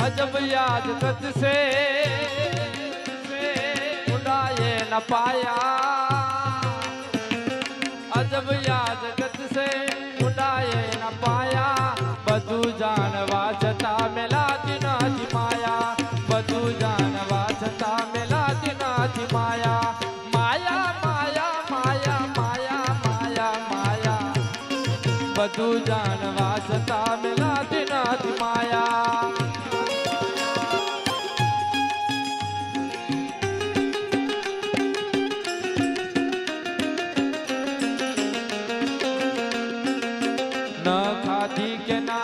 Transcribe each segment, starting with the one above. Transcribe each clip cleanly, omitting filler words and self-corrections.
अजब याद कत से उड़ाए न पाया, अजब याद कत से उड़ाए न पाया, बधु जानवा छता मिलाती नाथी माया, बधु जानवा छता मिलाती नाथी माया, माया माया माया माया माया माया, बधु जानवा छता मिलाती नाथी माया। न खाधी के ना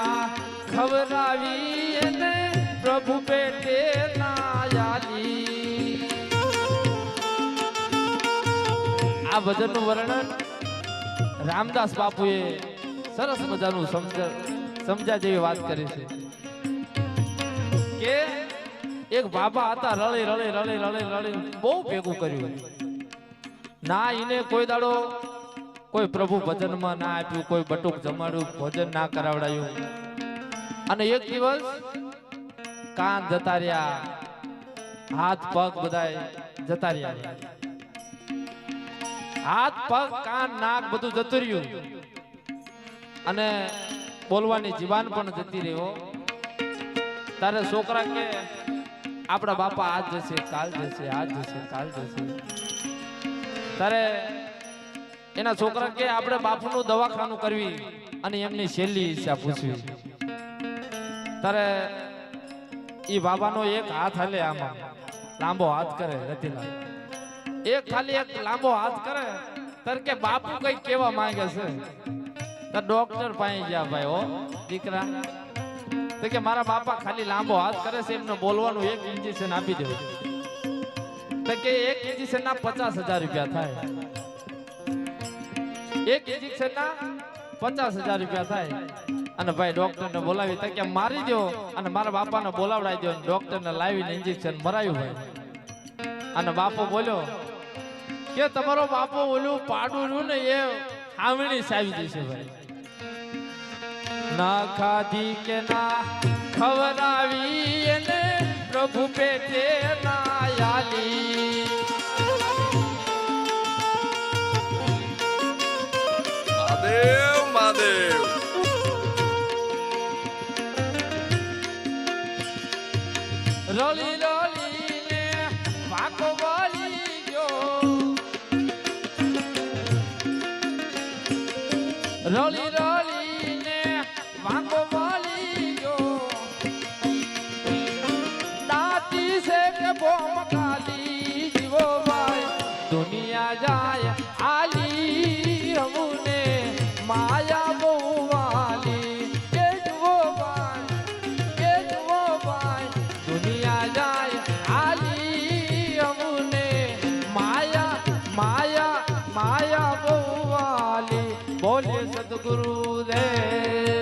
खवरावी ने प्रभु पेटे ना याली। आ भजनનું વર્ણન રામદાસ બાપુએ સરસ મજાનું સમજા જેવી વાત કરી છે કે એક બાબા હતા, રળી રળી રળી રળી રળી બહુ ભેગું કર્યું, ના એને કોઈ દાડો કોઈ પ્રભુ ભજનમાં ના આપ્યું, કોઈ બટુક જમાડ્યું, ભોજન ના કરાવડાયું, અને એક દિવસ કાન જતા રહ્યા, હાથ પગ બધાય જતા રહ્યા, હાથ પગ કાન નાક બધું જતું રહ્યું, અને બોલવાની જીવાન પણ જતી રહ્યો। તારે છોકરા કે આપણા બાપા આજ જશે, કાલ જશે, આજ જશે, કાલ જશે। તારે એના છોકરા કે આપણે બાપુનું દવાખાનું કરવી અને એમની છેલ્લી ઈચ્છા પૂછવી। તારે ઈ બાબાનો એક હાથ હાલે, આમાં લાંબો હાથ કરે રતિલાલ, એક ખાલી એક લાંબો હાથ કરે, તારે કે બાપુ કઈ કેવા માંગે છે? તાર ડોક્ટર પાસે ગયા ભાઈ, હો દીકરા, તો કે મારા બાપા ખાલી લાંબો હાથ કરે છે, એમને બોલવાનું એક ઇન્જેક્શન આપી દો, તો કે એક ઇન્જેક્શન ના 50,000 રૂપિયા થાય, એક ઇન્જેક્શન ના 50,000 રૂપિયા થાય। અને ભાઈ ડોક્ટર ને બોલાવી, તો કે મારી દો અને મારા બાપા ને બોલાવડાવી દો, ડોક્ટર ને લાવીને ઇન્જેક્શન મરાયું ભાઈ। અને બાપો બોલ્યો કે તમારો બાપો ઓલું પાડું રહ્યું ને એ હાવણી સાવી દેશે ભાઈ। ના ખાધી કે ના ખવરાવી એને પ્રભુ પેટે ના આલી। મહાદેવ મહાદેવ રોલી રોલી ને વાકો વાલી ગયો, રોલી રોલી ને વાકો વાલી ગયો, દાતી છે કે બોમ કાલી જીવો ભાઈ, દુનિયા જાય આલી હમને માયા બહુ વાલી, કે જુઓ ભાઈ, કે જુઓ ભાઈ, દુનિયા જાય આલી હમને માયા માયા માયા બહુ વાલી। બોલે સદગુરુ દેવ।